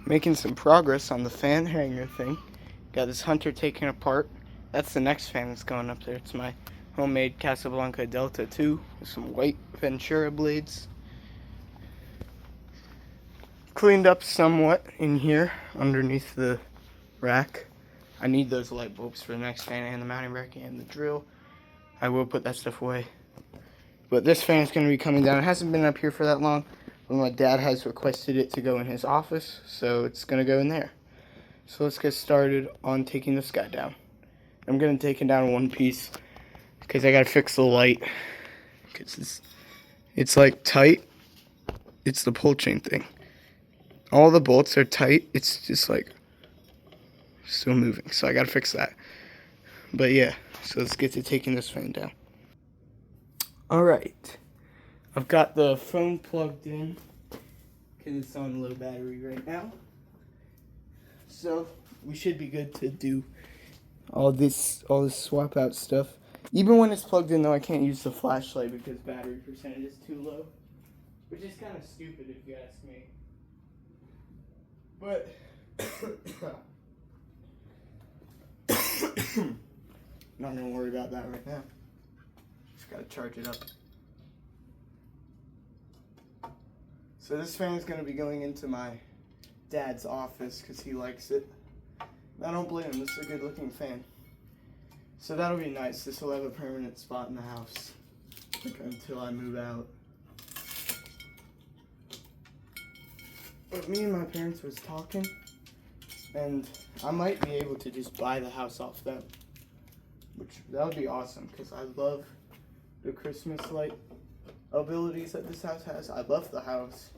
making some progress on the fan hanger thing. Got this Hunter taken apart. That's the next fan that's going up there. It's my homemade Casablanca Delta 2 with some white Ventura blades. Cleaned up somewhat in here underneath the rack. I need those light bulbs for the next fan and the mounting bracket and the drill. I will put that stuff away. But this fan is going to be coming down. It hasn't been up here for that long, but my dad has requested it to go in his office, so it's going to go in there. So let's get started on taking this guy down. I'm going to take it down in one piece because I got to fix the light because it's like tight. It's the pull chain thing. All the bolts are tight. It's just like still moving, so I got to fix that. But yeah, so let's get to taking this fan down. Alright, I've got the phone plugged in because it's on low battery right now. So we should be good to do all this swap out stuff. Even when it's plugged in though, I can't use the flashlight because battery percentage is too low. Which is kind of stupid if you ask me. But not gonna worry about that right now. Just gotta charge it up. So this fan is gonna be going into my dad's office because he likes it. I don't blame him. This is a good looking fan. So that'll be nice. This will have a permanent spot in the house until I move out. But me and my parents was talking, and I might be able to just buy the house off them. Which, that would be awesome, because I love the Christmas light abilities that this house has. I love the house.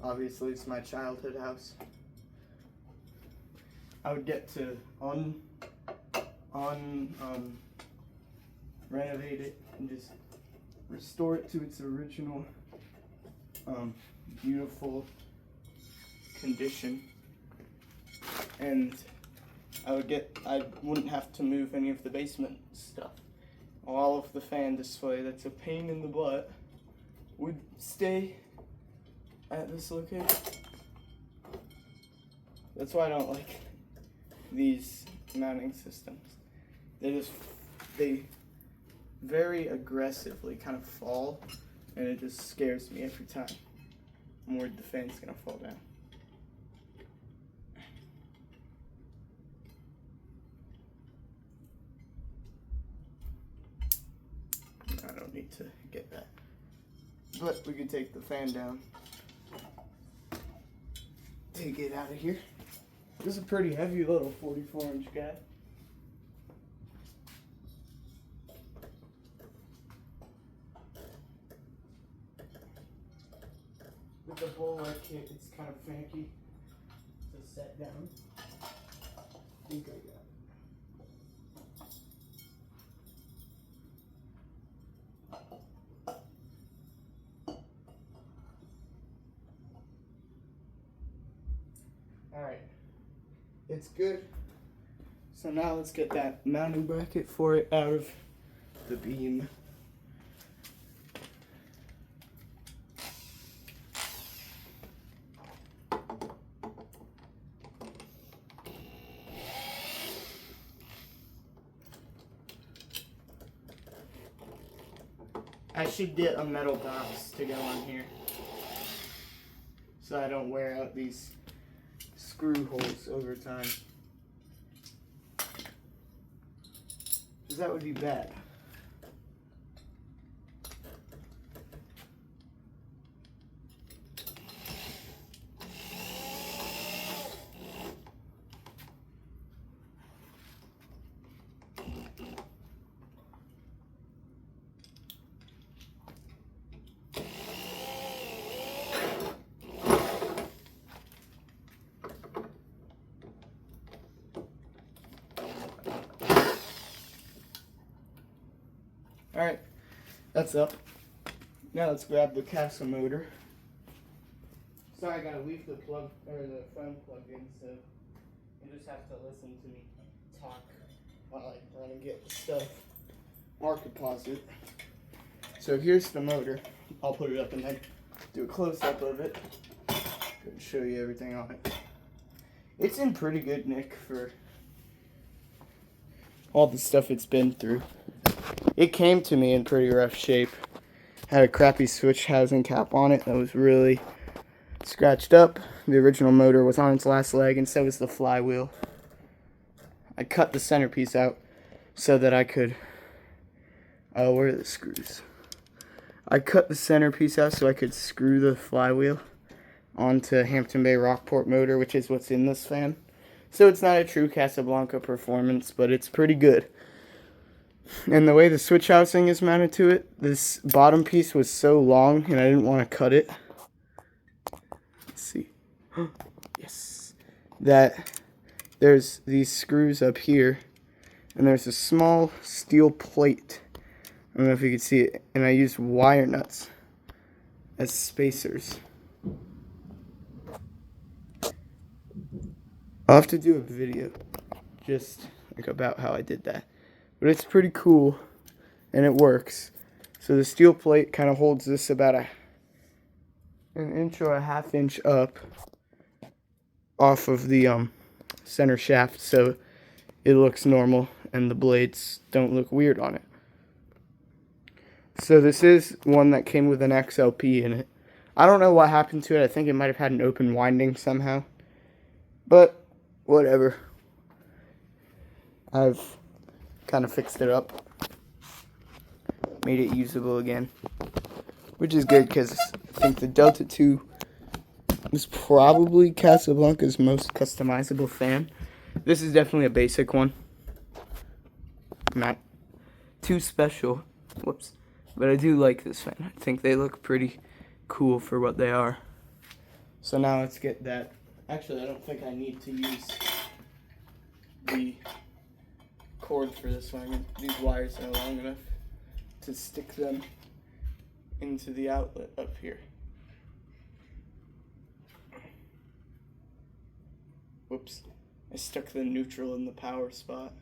Obviously, it's my childhood house. I would get to renovate it and just restore it to its original beautiful condition, and I wouldn't have to move any of the basement stuff. All of the fan display that's a pain in the butt would stay at this location. That's why I don't like these mounting systems. They very aggressively kind of fall, and it just scares me every time. I'm worried the fan's gonna fall down. I don't need to get that. But we can take the fan down. Take it out of here. This is a pretty heavy little 44-inch guy. With the bowler kit, it's kind of finicky to set down. I think I got it. Alright, it's good. So now let's get that mounting bracket for it out of the beam. I should get a metal box to go on here so I don't wear out these screw holes over time, because that would be bad. Alright, that's up. Now let's grab the Casa motor. Sorry, I gotta leave the plug or the phone plug in, so you just have to listen to me talk while I run and get stuff. Market pause it. So here's the motor. I'll put it up and then do a close up of it and show you everything on it. It's in pretty good nick for all the stuff it's been through. It came to me in pretty rough shape. Had a crappy switch housing cap on it that was really scratched up. The original motor was on its last leg, and so was the flywheel. I cut the centerpiece out so that I could... Oh, where are the screws? I cut the centerpiece out so I could screw the flywheel onto Hampton Bay Rockport motor, which is what's in this fan. So it's not a true Casablanca performance, but it's pretty good. And the way the switch housing is mounted to it, this bottom piece was so long and I didn't want to cut it. Let's see. Yes. That there's these screws up here and there's a small steel plate. I don't know if you can see it. And I used wire nuts as spacers. I'll have to do a video just like about how I did that. But it's pretty cool, and it works. So the steel plate kind of holds this about an inch or a half inch up off of the center shaft, so it looks normal, and the blades don't look weird on it. So this is one that came with an XLP in it. I don't know what happened to it. I think it might have had an open winding somehow. But whatever. I've kind of fixed it up, made it usable again, which is good because I think the Delta 2 is probably Casablanca's most customizable fan. This is definitely a basic one, not too special, whoops, but I do like this fan. I think they look pretty cool for what they are. So now let's get that. Actually, I don't think I need to use the cord for this one. These wires are long enough to stick them into the outlet up here. Whoops, I stuck the neutral in the power spot.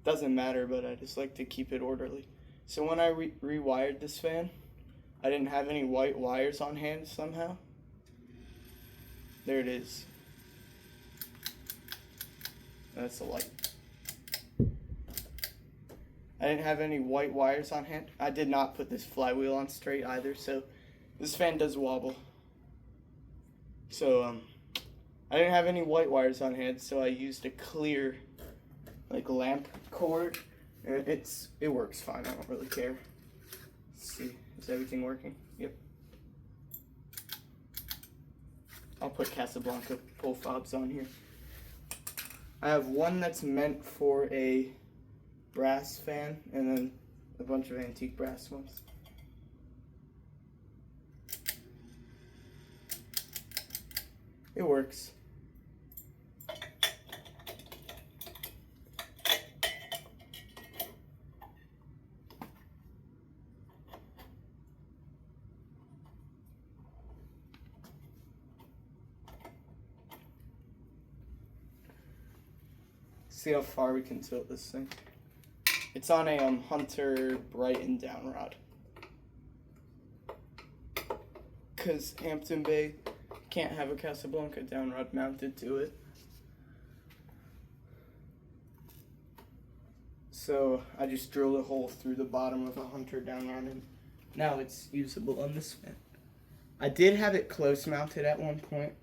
Doesn't matter, but I just like to keep it orderly. So when I rewired this fan, I didn't have any white wires on hand somehow. There it is. That's the light. I didn't have any white wires on hand. I did not put this flywheel on straight either, so this fan does wobble. So I didn't have any white wires on hand, so I used a clear like lamp cord. And it works fine. I don't really care. Let's see, is everything working? Yep. I'll put Casablanca pull fobs on here. I have one that's meant for a brass fan, and then a bunch of antique brass ones. It works. See how far we can tilt this thing. It's on a Hunter Brighton down rod. Because Hampton Bay can't have a Casablanca down rod mounted to it. So I just drilled a hole through the bottom of a Hunter down rod, and now it's usable on this fan. I did have it close mounted at one point.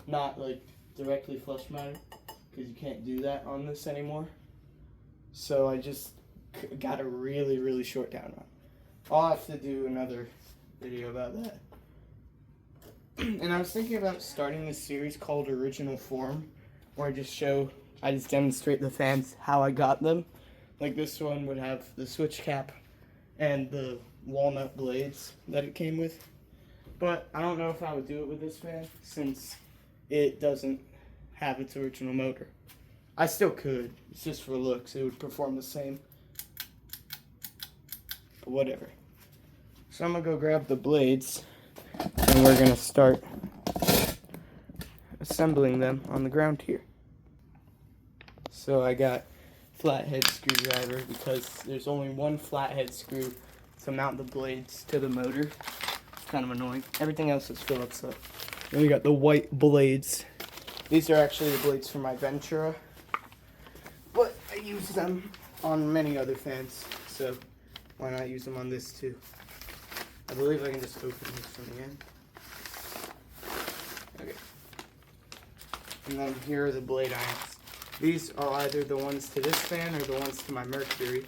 Not like directly flush mounted, because you can't do that on this anymore. So I just got a really, really short down rod. I'll have to do another video about that. And I was thinking about starting this series called Original Form, where I just demonstrate the fans how I got them. Like this one would have the switch cap and the walnut blades that it came with. But I don't know if I would do it with this fan, since it doesn't have its original motor. I still could. It's just for looks. It would perform the same. But whatever. So I'm going to go grab the blades, and we're going to start assembling them on the ground here. So I got flathead screwdriver because there's only one flathead screw to mount the blades to the motor. It's kind of annoying. Everything else is Phillips up. Then we got the white blades These are actually the blades for my Ventura, but I use them on many other fans, so why not use them on this too? I believe I can just open this from the end. Okay. And then here are the blade irons. These are either the ones to this fan or the ones to my Mercury.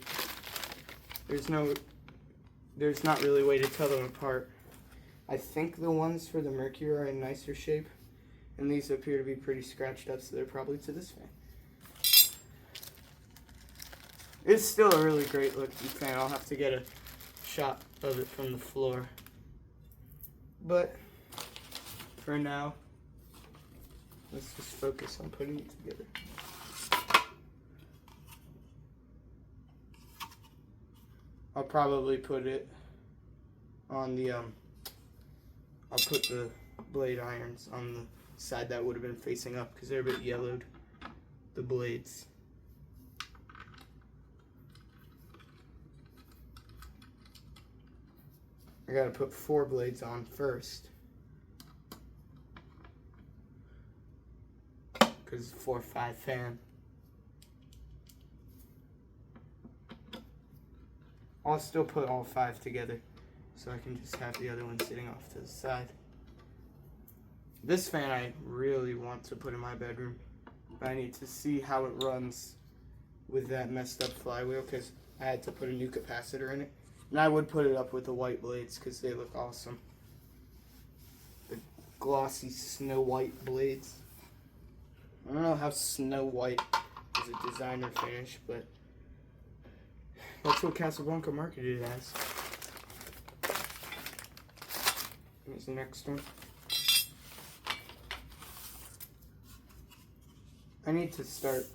There's not really a way to tell them apart. I think the ones for the Mercury are in nicer shape, and these appear to be pretty scratched up, so they're probably to this fan. It's still a really great looking fan. I'll have to get a shot of it from the floor. But for now, let's just focus on putting it together. I'll probably put it on the, I'll put the blade irons on the side that would have been facing up because they're a bit yellowed, the blades. I gotta put 4 blades on first because it's 4-5 fan. I'll still put all 5 together so I can just have the other one sitting off to the side. This fan I really want to put in my bedroom, but I need to see how it runs with that messed up flywheel because I had to put a new capacitor in it. And I would put it up with the white blades because they look awesome. The glossy snow white blades. I don't know how snow white is a designer finish, but that's what Casablanca marketed it as. Here's the next one. I need to start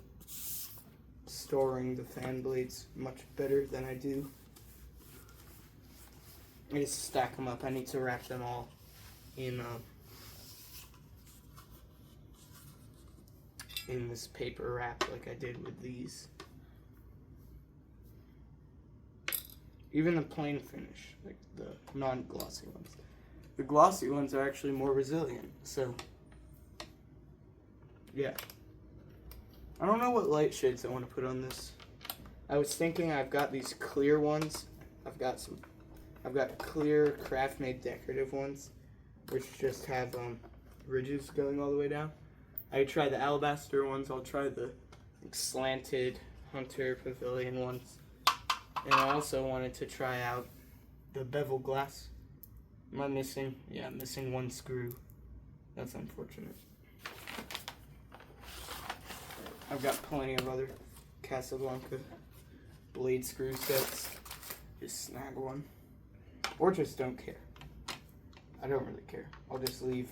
storing the fan blades much better than I do. I just stack them up. I need to wrap them all in this paper wrap like I did with these. Even the plain finish, like the non-glossy ones. The glossy ones are actually more resilient, so yeah. I don't know what light shades I want to put on this. I was thinking I've got these clear ones. I've got clear craft-made decorative ones, which just have ridges going all the way down. I tried the alabaster ones. I'll try the slanted Hunter Pavilion ones. And I also wanted to try out the bevel glass. Am I missing? Yeah, I'm missing 1 screw. That's unfortunate. I've got plenty of other Casablanca blade screw sets. Just snag one. Or just don't care. I don't really care. I'll just leave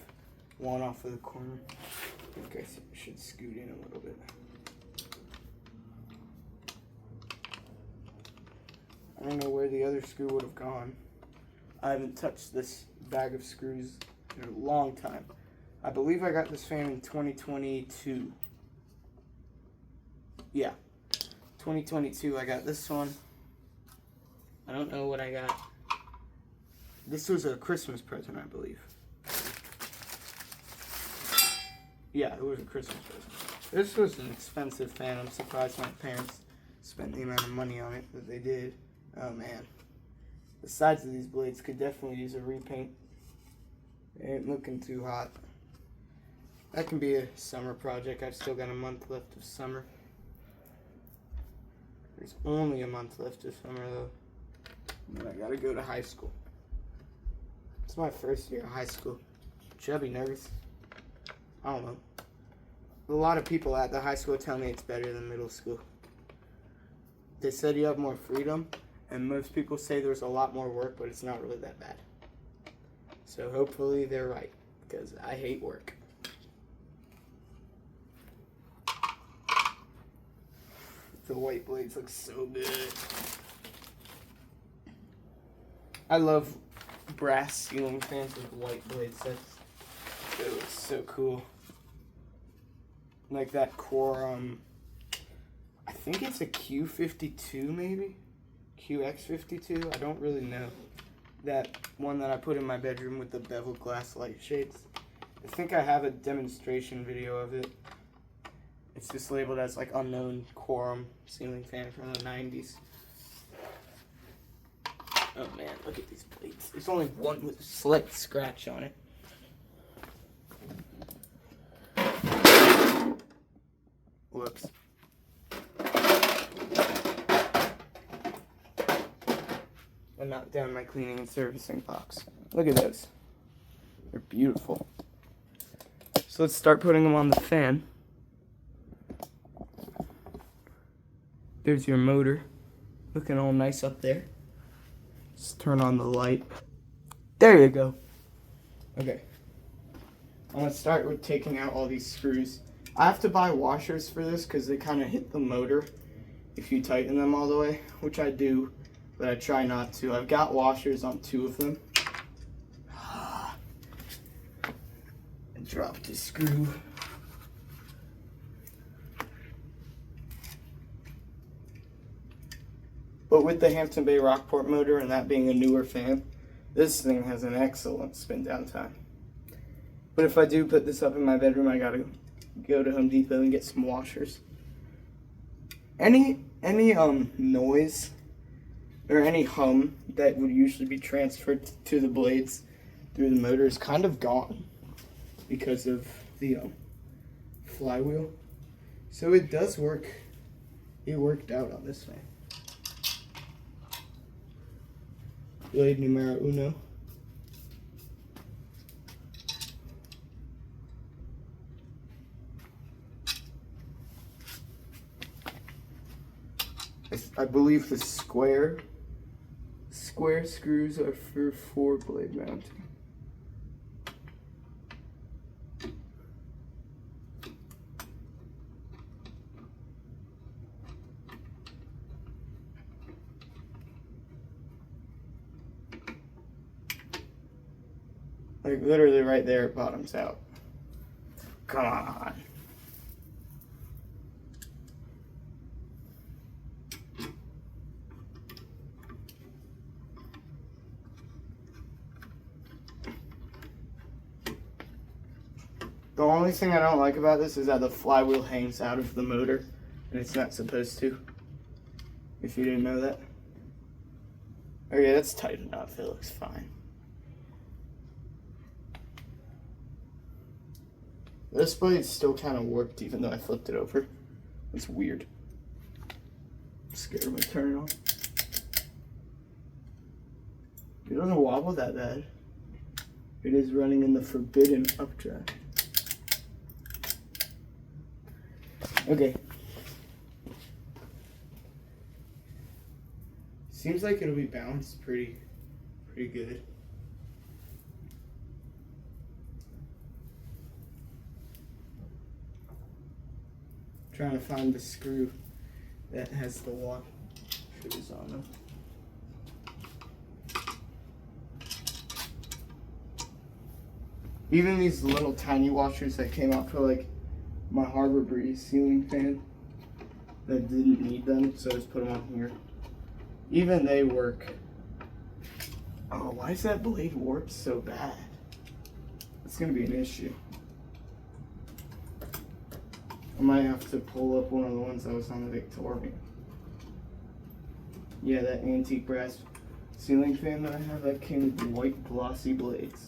one off of the corner. I think I should scoot in a little bit. I don't know where the other screw would have gone. I haven't touched this bag of screws in a long time. I believe I got this fan in 2022. Yeah, 2022 I got this one. I don't know what I got. This was a Christmas present, I believe. Yeah, it was a Christmas present. This was an expensive fan. I'm surprised my parents spent the amount of money on it that they did. Oh man. The sides of these blades could definitely use a repaint. They ain't looking too hot. That can be a summer project. I've still got a month left of summer. There's only a month left of summer though. And then I gotta go to high school. It's my first year of high school. Should I be nervous? I don't know. A lot of people at the high school tell me it's better than middle school. They said you have more freedom, and most people say there's a lot more work, but it's not really that bad. So hopefully they're right, because I hate work. The white blades look so good. I love brass ceiling fans with white blade sets. It looks so cool. Like that core, I think it's a Q52 maybe? QX52? I don't really know. That one that I put in my bedroom with the bevel glass light shades. I think I have a demonstration video of it. It's just labeled as like unknown quorum ceiling fan from the 90s. Oh man, look at these blades. There's only one with a slight scratch on it. Whoops. I knocked down my cleaning and servicing box. Look at those. They're beautiful. So let's start putting them on the fan. There's your motor. Looking all nice up there. Just turn on the light. There you go. Okay. I'm going to start with taking out all these screws. I have to buy washers for this because they kind of hit the motor if you tighten them all the way, which I do, but I try not to. I've got washers on 2 of them. I dropped a screw. But with the Hampton Bay Rockport motor and that being a newer fan, this thing has an excellent spin down time. But if I do put this up in my bedroom, I gotta go to Home Depot and get some washers. Any noise or any hum that would usually be transferred to the blades through the motor is kind of gone because of the flywheel. So it does work. It worked out on this fan. Blade numero uno. I believe the square screws are for 4-blade mounting. Like literally right there, it bottoms out. Come on. The only thing I don't like about this is that the flywheel hangs out of the motor, and it's not supposed to. If you didn't know that. Okay, that's tight enough. It looks fine. This blade still kind of warped even though I flipped it over. It's weird. I'm scared I'm gonna turn it on. It doesn't wobble that bad. It is running in the forbidden updraft. Okay. Seems like it'll be balanced pretty good. Trying to find the screw that has the washers on them. Even these little tiny washers that came out for like my Harbor Breeze ceiling fan that didn't need them, so I just put them on here. Even they work. Oh, why is that blade warped so bad? It's gonna be an issue. I might have to pull up one of the ones that was on the Victorian. Yeah, that antique brass ceiling fan that I have, that came with white glossy blades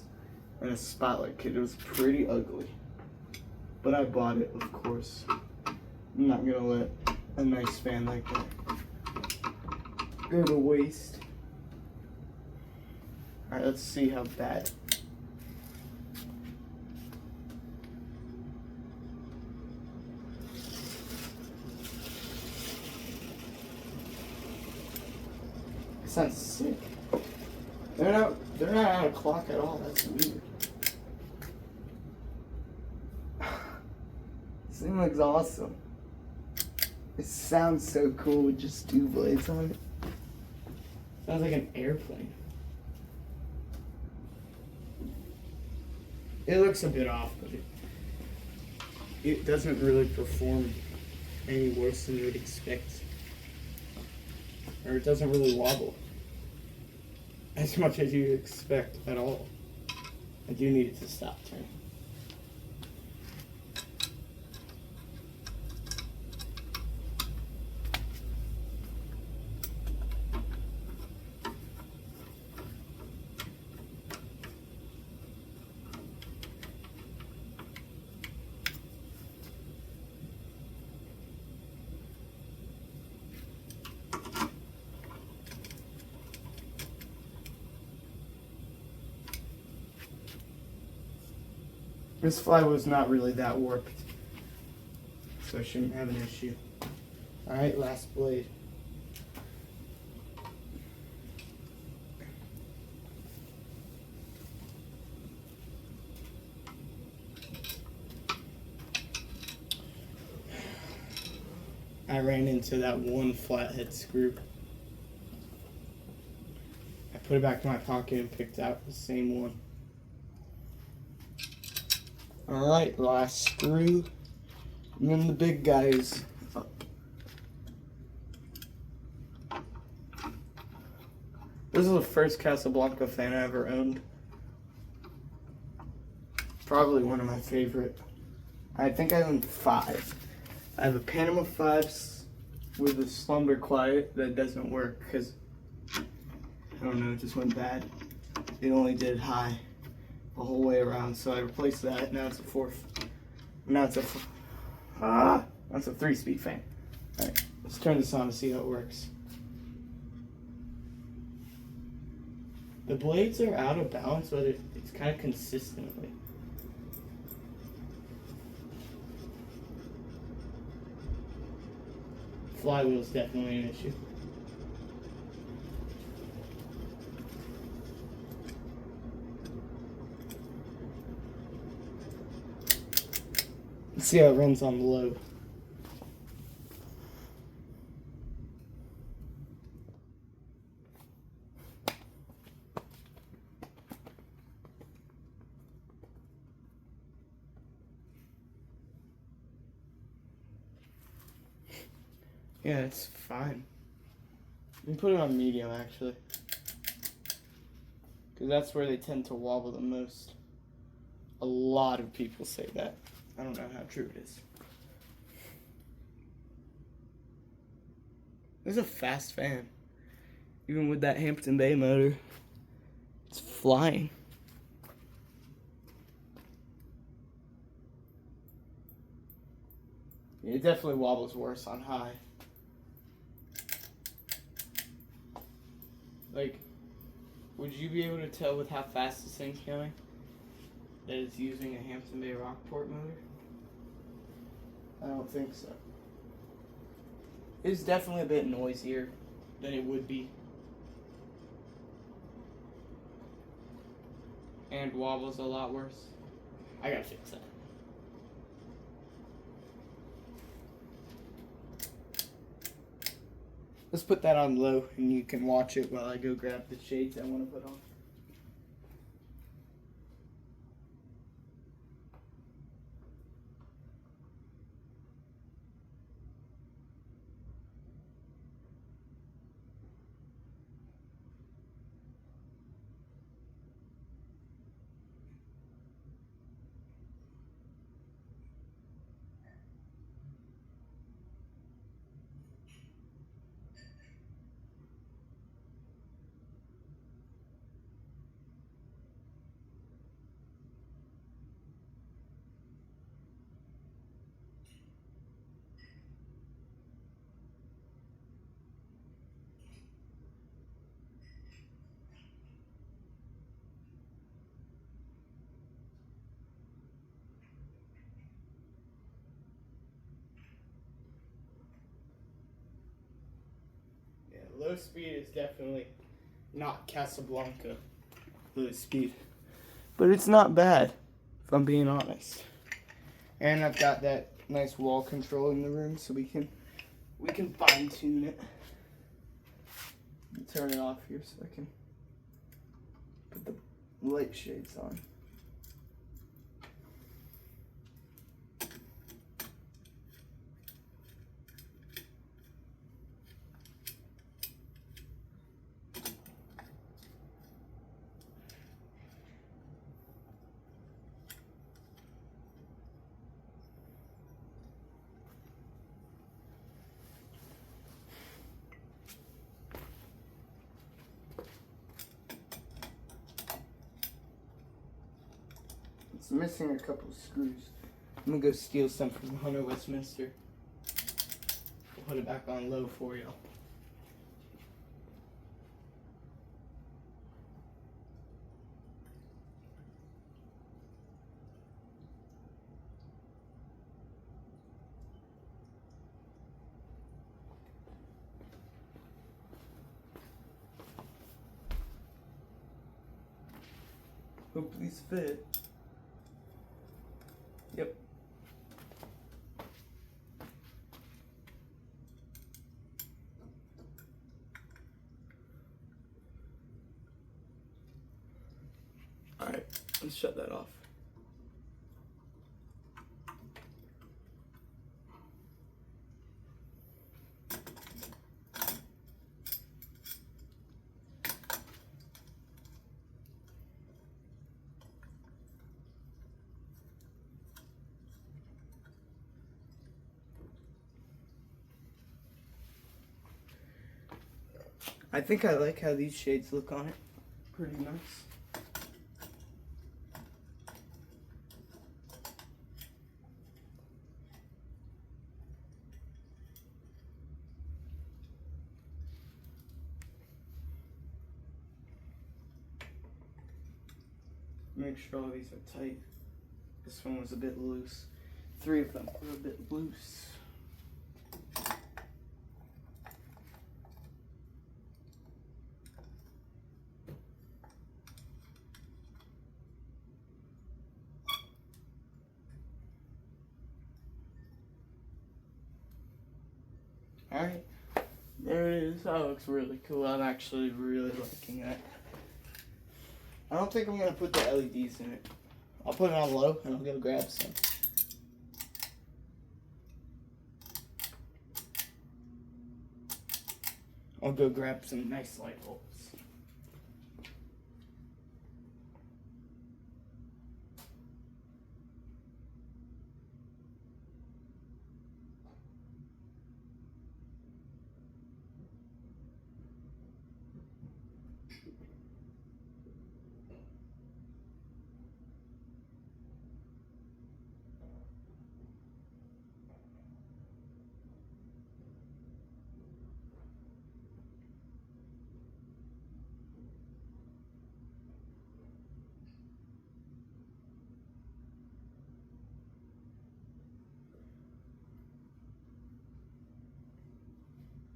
and a spotlight kit. It was pretty ugly. But I bought it, of course. I'm not gonna let a nice fan like that go to waste. Alright, let's see how bad. It sounds sick. They're not out of clock at all. That's weird. This thing looks awesome. It sounds so cool with just 2 blades on it. Sounds like an airplane. It looks a bit off, but it doesn't really perform any worse than you would expect. Or it doesn't really wobble as much as you'd expect at all. I do need it to stop turning. This flywheel's not really that warped, so I shouldn't have an issue. Alright, last blade. I ran into that one flathead screw. I put it back in my pocket and picked out the same one. Alright, last screw. And then the big guy is up. This is the first Casablanca fan I ever owned. Probably one of my favorite. I think I own 5. I have a Panama 5 with a Slumber Quiet that doesn't work because, I don't know, it just went bad. It only did high the whole way around, so I replaced that. Now it's a 4. Now it's a that's a 3-speed fan. Alright, let's turn this on to see how it works. The blades are out of balance, but it's kind of consistently. Flywheel is definitely an issue. Let's see how it runs on low. Yeah, it's fine. You can put it on medium, actually. Because that's where they tend to wobble the most. A lot of people say that. I don't know how true it is. This is a fast fan. Even with that Hampton Bay motor, it's flying. It definitely wobbles worse on high. Like, would you be able to tell with how fast this thing's going that it's using a Hampton Bay Rockport motor? I don't think so. It's definitely a bit noisier than it would be. And wobbles a lot worse. I gotta fix that. Let's put that on low and you can watch it while I go grab the shades I want to put on. Low speed is definitely not Casablanca low speed, but it's not bad if I'm being honest. And I've got that nice wall control in the room, so we can fine tune it. Turn it off here so I can put the light shades on. It's missing a couple of screws. I'm gonna go steal some from Hunter Westminster. We'll put it back on low for y'all. Hope these fit. Yep. Alright, let's shut that off. I think I like how these shades look on it. Pretty nice. Make sure all these are tight. This one was a bit loose. 3 of them were a bit loose. Alright, there it is. That looks really cool. I'm actually really liking that. I don't think I'm going to put the LEDs in it. I'll put it on low and I'll go grab some. I'll go grab some nice light bulbs.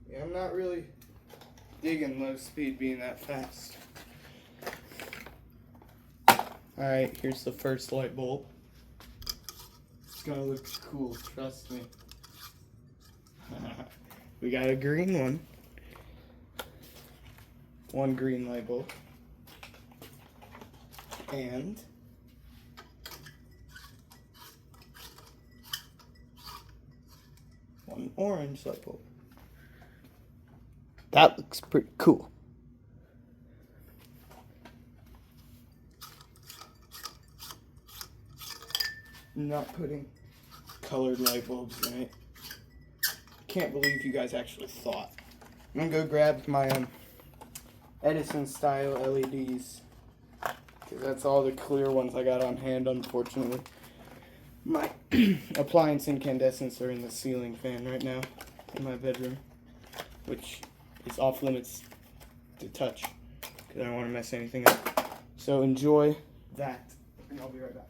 Yeah, I'm not really digging low speed being that fast. Alright, here's the first light bulb. It's gonna look cool, trust me. We got a green one. One green light bulb. And one orange light bulb. That looks pretty cool. I'm not putting colored light bulbs in it. Can't believe you guys actually thought. I'm gonna go grab my Edison style LEDs, because that's all the clear ones I got on hand, unfortunately. My appliance incandescents are in the ceiling fan right now in my bedroom, which is off limits to touch because I don't want to mess anything up. So enjoy that, and I'll be right back.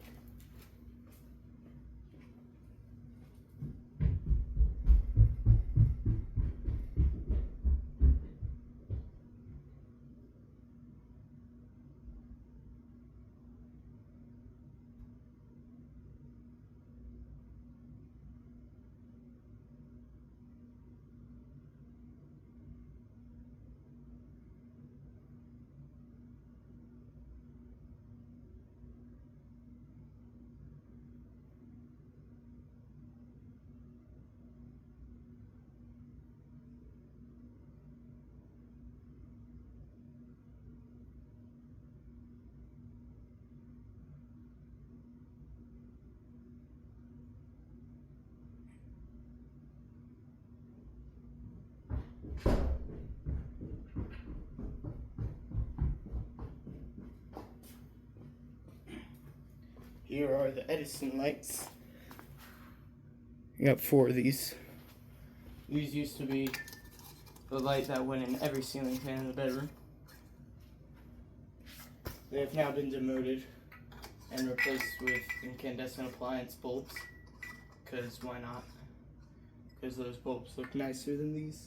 Here are the Edison lights. I got 4 of these. These used to be the light that went in every ceiling fan in the bedroom. They have now been demoted and replaced with incandescent appliance bulbs. Because why not? Because those bulbs look nicer than these.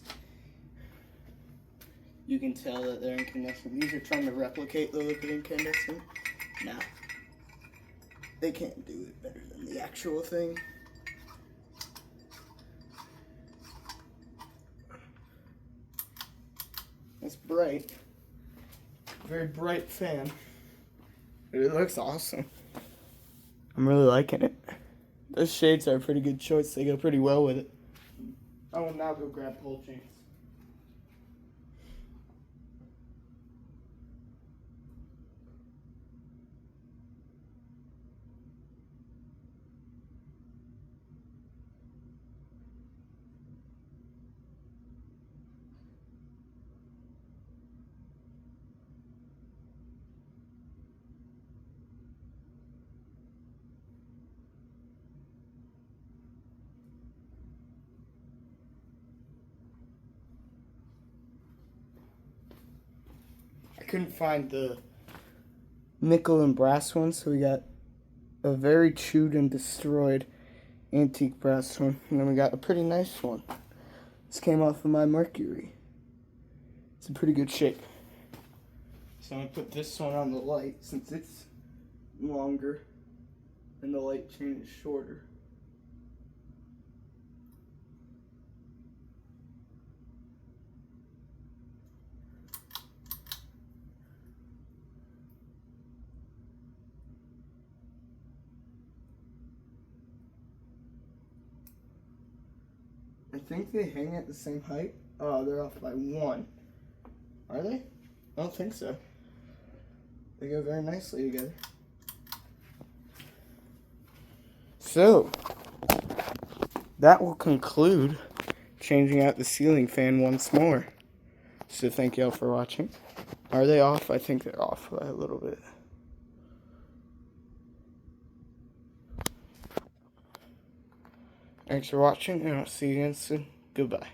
You can tell that they're incandescent. These are trying to replicate the look of incandescent. Nah, they can't do it better than the actual thing. It's bright. Very bright fan. It looks awesome. I'm really liking it. Those shades are a pretty good choice. They go pretty well with it. I will now go grab pole chains. I couldn't find the nickel and brass one, so we got a very chewed and destroyed antique brass one, and then we got a pretty nice one. This came off of my Mercury. It's in pretty good shape. So I'm gonna put this one on the light since it's longer and the light chain is shorter. I think they hang at the same height. Oh, they're off by 1. Are they? I don't think so. They go very nicely together. So, that will conclude changing out the ceiling fan once more. So thank y'all for watching. Are they off? I think they're off by a little bit. Thanks for watching, and I'll see you again soon. Goodbye.